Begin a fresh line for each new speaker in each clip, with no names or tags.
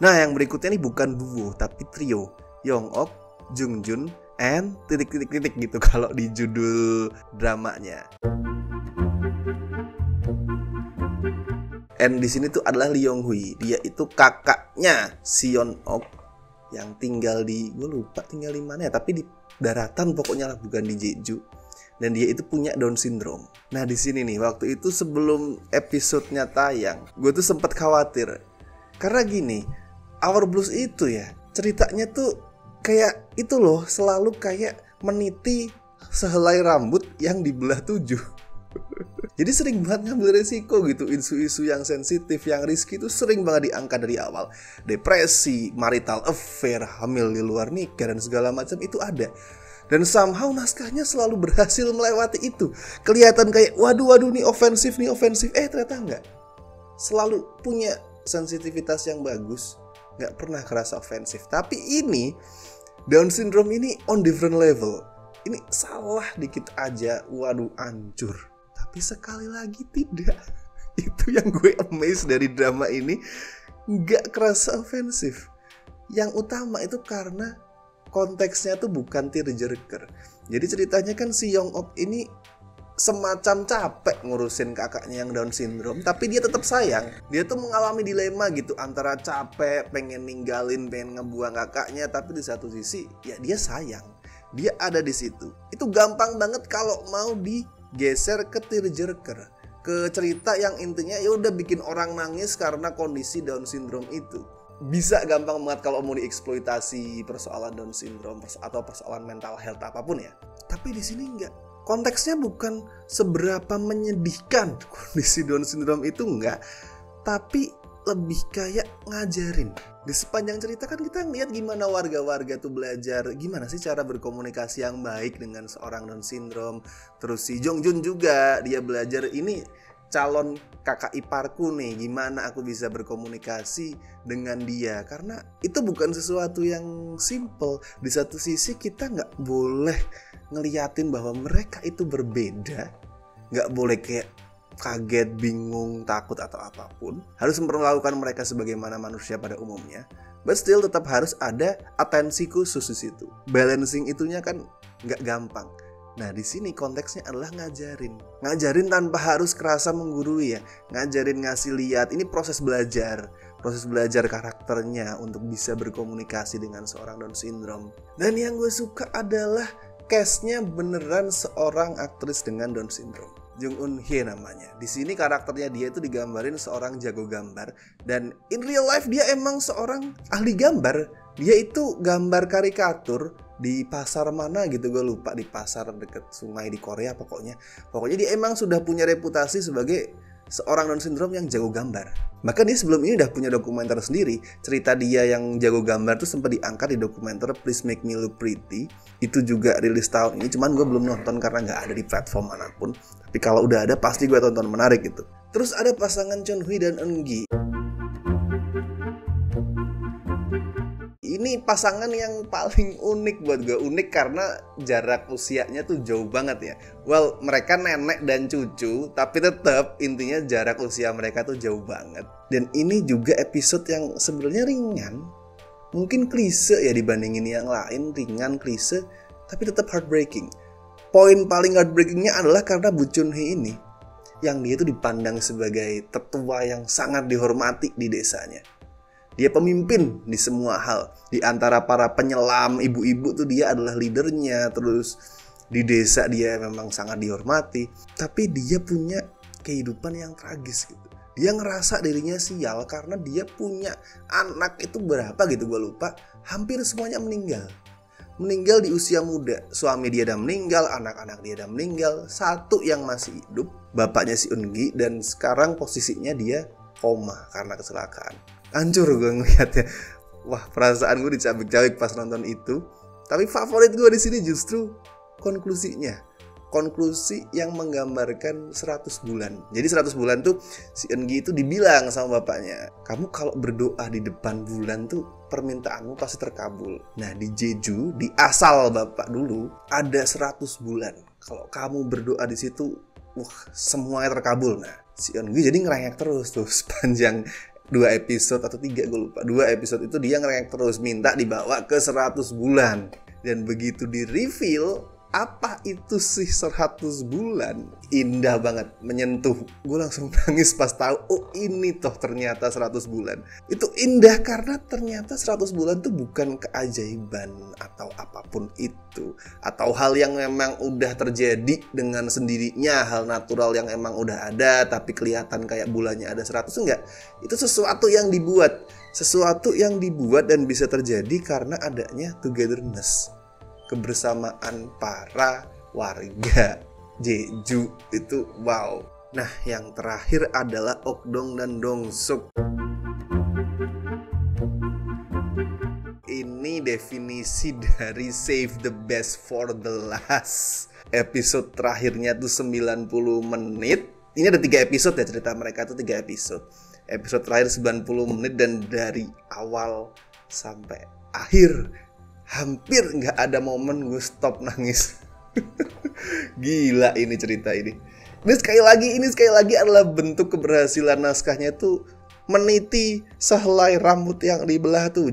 Nah, yang berikutnya nih bukan duo tapi trio. Young-ok, Jung-jun, and titik-titik-titik gitu kalau di judul dramanya. And di sini tuh adalah Lee Yong-hui. Dia itu kakaknya si Young-ok yang tinggal di, gue lupa tinggal di mana ya, tapi di daratan pokoknya lah, bukan di Jeju. Dan dia itu punya Down syndrome. Nah, di sini nih waktu itu sebelum episodenya tayang, gue tuh sempat khawatir. Karena gini, Our Blues itu ya, ceritanya tuh kayak itu loh, selalu kayak meniti sehelai rambut yang dibelah 7. Jadi sering banget ngambil resiko gitu. Isu-isu yang sensitif, yang risky itu sering banget diangkat dari awal. Depresi, marital affair, hamil di luar nikah, dan segala macam itu ada. Dan somehow naskahnya selalu berhasil melewati itu. Kelihatan kayak waduh nih ofensif. Ternyata enggak. Selalu punya sensitivitas yang bagus, nggak pernah kerasa ofensif. Tapi ini Down syndrome ini on different level. Ini salah dikit aja, waduh hancur. Tapi sekali lagi tidak. Itu yang gue amazed dari drama ini, nggak kerasa ofensif. Yang utama itu karena konteksnya tuh bukan tearjerker. Jadi ceritanya kan si Young-ok ini semacam capek ngurusin kakaknya yang Down syndrome, tapi dia tetap sayang. Dia tuh mengalami dilema gitu antara capek, pengen ninggalin, pengen ngebuang kakaknya, tapi di satu sisi ya dia sayang. Dia ada di situ. Itu gampang banget kalau mau digeser ke tearjerker, ke cerita yang intinya ya udah bikin orang nangis karena kondisi Down syndrome itu. Bisa gampang banget kalau mau dieksploitasi persoalan Down syndrome atau persoalan mental health apapun ya. Tapi di sini enggak. Konteksnya bukan seberapa menyedihkan kondisi Down syndrome itu, enggak. Tapi lebih kayak ngajarin. Di sepanjang cerita kan kita ngeliat gimana warga-warga tuh belajar gimana sih cara berkomunikasi yang baik dengan seorang Down syndrome. Terus si Jung-jun juga dia belajar, ini calon kakak iparku nih, gimana aku bisa berkomunikasi dengan dia. Karena itu bukan sesuatu yang simple. Di satu sisi kita gak boleh ngeliatin bahwa mereka itu berbeda, gak boleh kayak kaget, bingung, takut atau apapun. Harus memperlakukan mereka sebagaimana manusia pada umumnya. But still tetap harus ada atensi khusus di situ. Balancing itunya kan gak gampang. Nah, di sini konteksnya adalah ngajarin tanpa harus kerasa menggurui ya. Ngajarin, ngasih lihat, ini proses belajar karakternya untuk bisa berkomunikasi dengan seorang Down syndrome. Dan yang gue suka adalah cast-nya beneran seorang aktris dengan Down syndrome. Jung Eun-hye namanya. Di sini karakternya dia itu digambarin seorang jago gambar, dan in real life dia emang seorang ahli gambar. Dia itu gambar karikatur di pasar mana gitu, gue lupa, di pasar deket sungai di Korea pokoknya dia emang sudah punya reputasi sebagai seorang Down syndrome yang jago gambar. Maka dia sebelum ini udah punya dokumenter sendiri. Cerita dia yang jago gambar tuh sempat diangkat di dokumenter Please Make Me Look Pretty. Itu juga rilis tahun ini, cuman gue belum nonton karena gak ada di platform manapun. Tapi kalau udah ada pasti gue tonton, menarik gitu. Terus ada pasangan Chon-hui dan Eun-gi. Ini pasangan yang paling unik buat gue. Unik karena jarak usianya tuh jauh banget ya. Well, mereka nenek dan cucu, tapi tetap intinya jarak usia mereka tuh jauh banget. Dan ini juga episode yang sebenarnya ringan. Mungkin klise ya dibandingin yang lain, ringan, klise, tapi tetap heartbreaking. Poin paling heartbreakingnya adalah karena Bu Chun-hee ini, yang dia tuh dipandang sebagai tetua yang sangat dihormati di desanya. Dia pemimpin di semua hal. Di antara para penyelam, ibu-ibu tuh dia adalah leadernya. Terus di desa dia memang sangat dihormati. Tapi dia punya kehidupan yang tragis gitu. Dia ngerasa dirinya sial karena dia punya anak itu berapa gitu, gue lupa. Hampir semuanya meninggal. Meninggal di usia muda. Suami dia udah meninggal, anak-anak dia udah meninggal. Satu yang masih hidup, bapaknya si Eun-gi, dan sekarang posisinya dia koma karena kecelakaan. Hancur gue ngeliatnya. Wah, perasaan gue dicabik-cabik pas nonton itu. Tapi favorit gue di sini justru konklusinya. Konklusi yang menggambarkan 100 bulan. Jadi 100 bulan tuh si Eun-gi itu dibilang sama bapaknya, kamu kalau berdoa di depan bulan tuh permintaanmu pasti terkabul. Nah, di Jeju, di asal bapak dulu ada 100 bulan. Kalau kamu berdoa di situ, semuanya terkabul. Nah, si Eun-gi jadi ngerengek terus tuh sepanjang 2 episode atau 3 gue lupa. 2 episode itu dia nge-react terus, minta dibawa ke 100 bulan. Dan begitu di reveal apa itu sih 100 bulan, indah banget, menyentuh. Gue langsung nangis pas tahu, oh ini toh ternyata 100 bulan. Itu indah karena ternyata 100 bulan tuh bukan keajaiban atau apapun itu, atau hal yang memang udah terjadi dengan sendirinya, hal natural yang emang udah ada tapi kelihatan kayak bulannya ada 100. Enggak, itu sesuatu yang dibuat. Sesuatu yang dibuat dan bisa terjadi karena adanya togetherness, kebersamaan para warga Jeju itu wow. Nah, yang terakhir adalah Okdong dan Dongsuk. Ini definisi dari save the best for the last. Episode terakhirnya tuh 90 menit. Ini ada 3 episode ya, cerita mereka tuh 3 episode. Episode terakhir 90 menit dan dari awal sampai akhir hampir nggak ada momen gue stop nangis. Gila ini cerita ini. Ini sekali lagi adalah bentuk keberhasilan naskahnya tuh meniti sehelai rambut yang dibelah 7.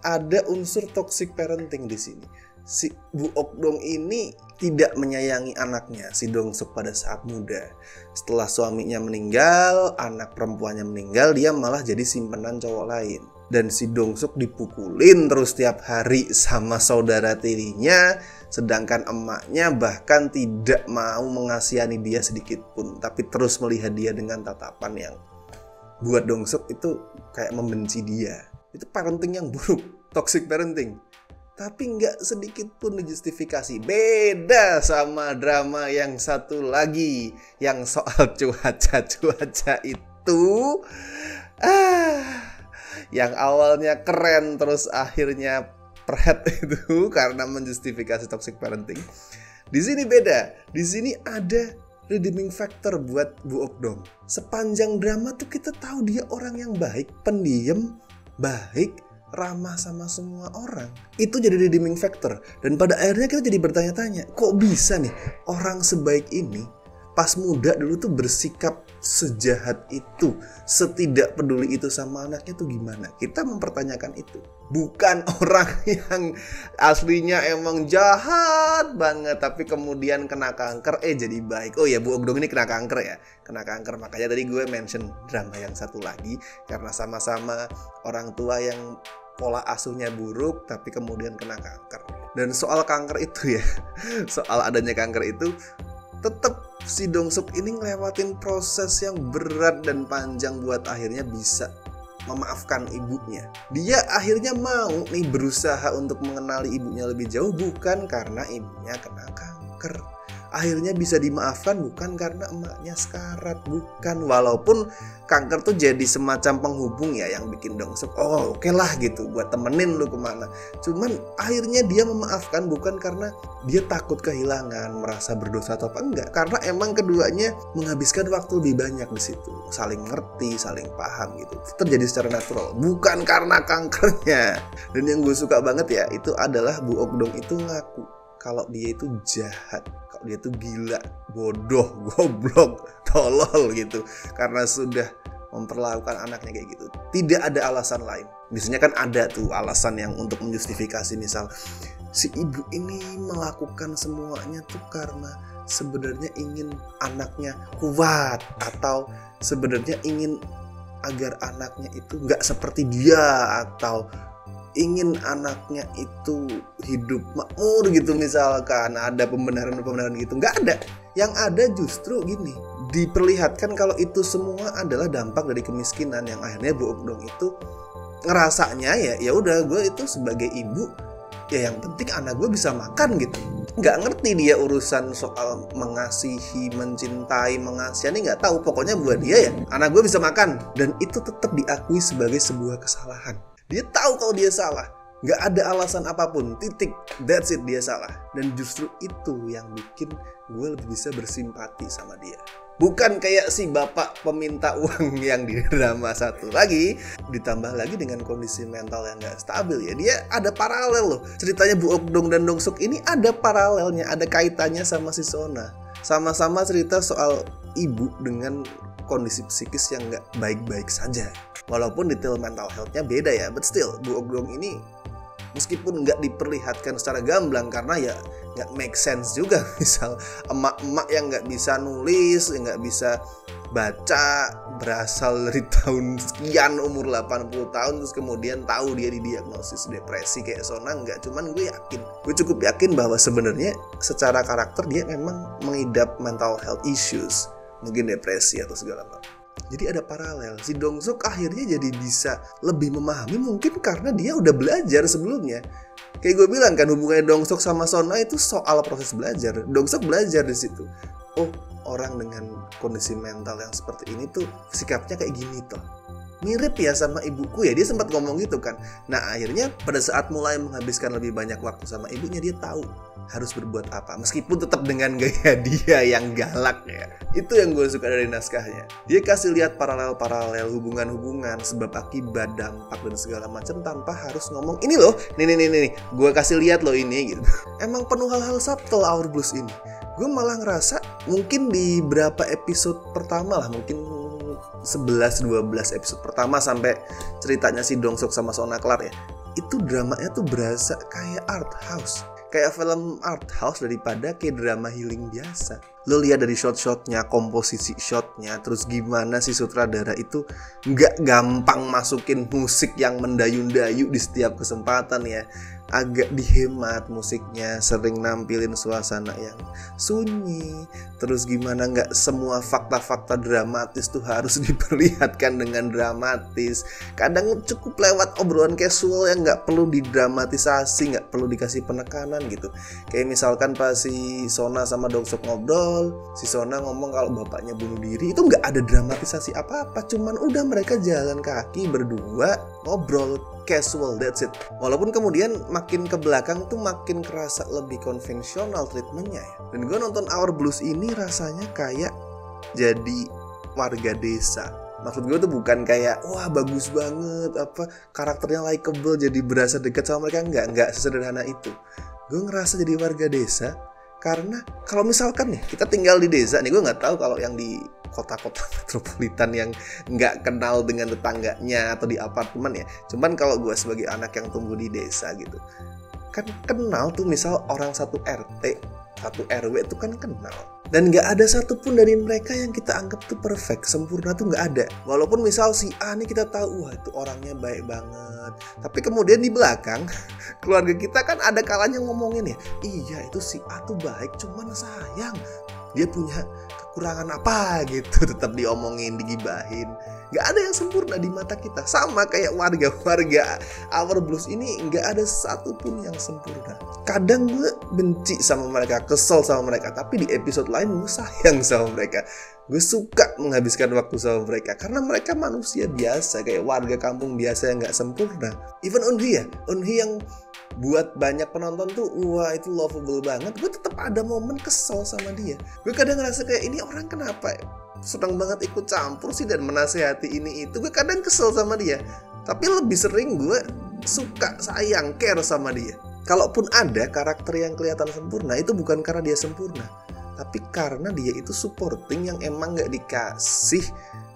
Ada unsur toxic parenting di sini. Si Bu Okdong ini tidak menyayangi anaknya, si Dongsuk pada saat muda. Setelah suaminya meninggal, anak perempuannya meninggal, dia malah jadi simpenan cowok lain. Dan si Dongsuk dipukulin terus tiap hari sama saudara tirinya, sedangkan emaknya bahkan tidak mau mengasihani dia sedikit pun, tapi terus melihat dia dengan tatapan yang buat Dongsuk itu kayak membenci dia. Itu parenting yang buruk, toxic parenting. Tapi nggak sedikit pun dijustifikasi. Beda sama drama yang satu lagi, yang soal cuaca itu. Yang awalnya keren terus akhirnya pret itu karena menjustifikasi toxic parenting. Di sini beda. Di sini ada redeeming factor buat Bu Okdong. Sepanjang drama tuh kita tahu dia orang yang baik, pendiam, baik, ramah sama semua orang. Itu jadi redeeming factor. Dan pada akhirnya kita jadi bertanya-tanya, kok bisa nih orang sebaik ini pas muda dulu tuh bersikap sejahat itu, setidak peduli itu sama anaknya tuh gimana? Kita mempertanyakan itu. Bukan orang yang aslinya emang jahat banget tapi kemudian kena kanker jadi baik. Oh ya, Bu Okdong ini kena kanker ya. Kena kanker, makanya tadi gue mention drama yang satu lagi karena sama-sama orang tua yang pola asuhnya buruk tapi kemudian kena kanker. Dan soal kanker itu ya, soal adanya kanker itu tetap si Dongsuk ini ngelewatin proses yang berat dan panjang buat akhirnya bisa memaafkan ibunya. Dia akhirnya mau nih berusaha untuk mengenali ibunya lebih jauh, bukan karena ibunya kena kanker. Akhirnya bisa dimaafkan bukan karena emaknya sekarat, bukan. Walaupun kanker tuh jadi semacam penghubung ya yang bikin Dongsuk, oh oke lah gitu buat temenin lu kemana. Cuman akhirnya dia memaafkan bukan karena dia takut kehilangan, merasa berdosa atau apa, enggak. Karena emang keduanya menghabiskan waktu lebih banyak di situ, saling ngerti, saling paham gitu. Itu terjadi secara natural, bukan karena kankernya. Dan yang gue suka banget ya itu adalah Bu Okdong itu ngaku kalau dia itu jahat, kalau dia itu gila, bodoh, goblok, tolol gitu, karena sudah memperlakukan anaknya kayak gitu. Tidak ada alasan lain. Biasanya kan ada tuh alasan yang untuk menjustifikasi, misal si ibu ini melakukan semuanya tuh karena sebenarnya ingin anaknya kuat, atau sebenarnya ingin agar anaknya itu nggak seperti dia, atau ingin anaknya itu hidup makmur gitu, misalkan ada pembenaran gitu. Nggak ada. Yang ada justru gini, diperlihatkan kalau itu semua adalah dampak dari kemiskinan, yang akhirnya Bu Okdong itu ngerasanya ya udah, gue itu sebagai ibu ya yang penting anak gue bisa makan gitu. Nggak ngerti dia urusan soal mengasihi, mencintai, mengasihani, nggak tahu. Pokoknya buat dia ya anak gue bisa makan, dan itu tetap diakui sebagai sebuah kesalahan. Dia tahu kalau dia salah, nggak ada alasan apapun, titik, that's it, dia salah. Dan justru itu yang bikin gue lebih bisa bersimpati sama dia. Bukan kayak si bapak peminta uang yang di drama satu lagi, ditambah lagi dengan kondisi mental yang nggak stabil ya. Dia ada paralel loh. Ceritanya Bu Okdong dan Dongsuk ini ada paralelnya, ada kaitannya sama si Sona. Sama-sama cerita soal ibu dengan kondisi psikis yang nggak baik-baik saja. Walaupun detail mental health-nya beda ya, but still Bu Ogdong ini meskipun nggak diperlihatkan secara gamblang karena ya nggak make sense juga. Misal emak-emak yang nggak bisa nulis, yang nggak bisa baca, berasal dari tahun sekian, umur 80 tahun, terus kemudian tahu dia didiagnosis depresi kayak Sona. Enggak, cuman gue cukup yakin bahwa sebenarnya secara karakter dia memang mengidap mental health issues, mungkin depresi atau segala macam. Jadi ada paralel. Si Dongsuk akhirnya jadi bisa lebih memahami mungkin karena dia udah belajar sebelumnya. Kayak gue bilang kan, hubungannya Dongsuk sama Sona itu soal proses belajar. Dongsuk belajar di situ. Oh, orang dengan kondisi mental yang seperti ini tuh sikapnya kayak gini toh. Mirip ya sama ibuku ya, dia sempat ngomong gitu kan. Nah akhirnya pada saat mulai menghabiskan lebih banyak waktu sama ibunya, dia tahu harus berbuat apa, meskipun tetap dengan gaya dia yang galak ya. Itu yang gue suka dari naskahnya. Dia kasih lihat paralel-paralel hubungan-hubungan, sebab akibat, dampak dan segala macam tanpa harus ngomong ini loh, nih, gue kasih lihat loh ini gitu. Emang penuh hal-hal subtle Our Blues ini. Gue malah ngerasa mungkin di berapa episode pertama lah, mungkin 11-12 episode pertama sampai ceritanya si Dongsuk sama Sona kelar ya, itu dramanya tuh berasa kayak art house, kayak film art house daripada kayak drama healing biasa. Lo lihat dari shot-shotnya, komposisi shotnya, terus gimana si sutradara itu nggak gampang masukin musik yang mendayu-dayu di setiap kesempatan ya. Agak dihemat musiknya, sering nampilin suasana yang sunyi. Terus gimana nggak semua fakta-fakta dramatis tuh harus diperlihatkan dengan dramatis. Kadang cukup lewat obrolan casual yang nggak perlu didramatisasi, nggak perlu dikasih penekanan gitu. Kayak misalkan pas si Sona sama Dongsuk ngobrol, si Sona ngomong kalau bapaknya bunuh diri, itu nggak ada dramatisasi apa-apa, cuman udah mereka jalan kaki berdua ngobrol casual, that's it. Walaupun kemudian makin ke belakang tuh makin kerasa lebih konvensional treatmentnya ya. Dan gue nonton Our Blues ini rasanya kayak jadi warga desa. Maksud gue tuh bukan kayak wah bagus banget, apa karakternya likeable jadi berasa dekat sama mereka, enggak sesederhana itu. Gue ngerasa jadi warga desa karena kalau misalkan nih kita tinggal di desa nih, gue nggak tahu kalau yang di kota-kota metropolitan yang nggak kenal dengan tetangganya atau di apartemen ya. Cuman kalau gue sebagai anak yang tumbuh di desa gitu, kan kenal tuh misal orang satu RT, satu RW itu kan kenal. Dan nggak ada satupun dari mereka yang kita anggap tuh perfect, sempurna tuh nggak ada. Walaupun misal si A nih kita tahu, wah itu orangnya baik banget. Tapi kemudian di belakang, keluarga kita kan ada kalanya ngomongin ya, iya itu si A tuh baik, cuman sayang dia punya kekurangan apa gitu, tetap diomongin, digibahin. Gak ada yang sempurna di mata kita. Sama kayak warga-warga Our Blues ini, gak ada satupun yang sempurna. Kadang gue benci sama mereka, kesel sama mereka, tapi di episode lain gue sayang sama mereka. Gue suka menghabiskan waktu sama mereka karena mereka manusia biasa, kayak warga kampung biasa yang gak sempurna. Even Eunhee ya, Eunhee yang buat banyak penonton tuh wah itu lovable banget, gue tetap ada momen kesel sama dia. Gue kadang ngerasa kayak ini orang kenapa senang banget ikut campur sih dan menasehati ini itu. Gue kadang kesel sama dia, tapi lebih sering gue suka, sayang, care sama dia. Kalaupun ada karakter yang kelihatan sempurna, itu bukan karena dia sempurna, tapi karena dia itu supporting yang emang gak dikasih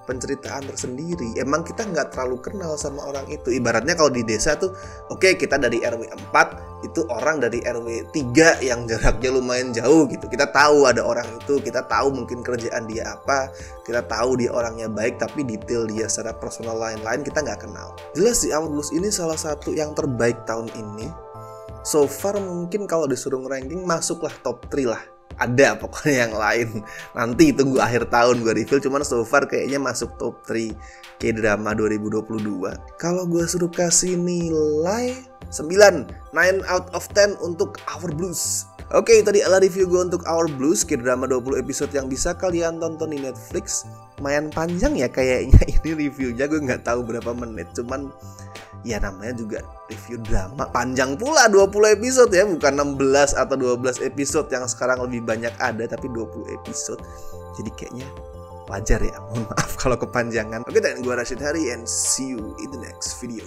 penceritaan tersendiri. Emang kita nggak terlalu kenal sama orang itu. Ibaratnya kalau di desa tuh, oke, kita dari RW 4, itu orang dari RW 3 yang jaraknya lumayan jauh gitu. Kita tahu ada orang itu, kita tahu mungkin kerjaan dia apa, kita tahu dia orangnya baik, tapi detail dia secara personal lain-lain kita nggak kenal. Jelas sih Our Blues ini salah satu yang terbaik tahun ini. So far mungkin kalau disuruh ranking masuklah top 3 lah. Ada pokoknya yang lain, nanti tunggu akhir tahun gue review. Cuman so far kayaknya masuk top 3 K-drama 2022. Kalau gue suruh kasih nilai 9 out of 10 untuk Our Blues. Oke, tadi adalah review gue untuk Our Blues, K-drama 20 episode yang bisa kalian tonton di Netflix. Lumayan panjang ya kayaknya ini reviewnya, gue gak tahu berapa menit. Cuman ya namanya juga review drama, panjang pula 20 episode ya, bukan 16 atau 12 episode yang sekarang lebih banyak ada, tapi 20 episode. Jadi kayaknya wajar ya, mohon maaf kalau kepanjangan. Oke, dan gue Rashid Hari and see you in the next video.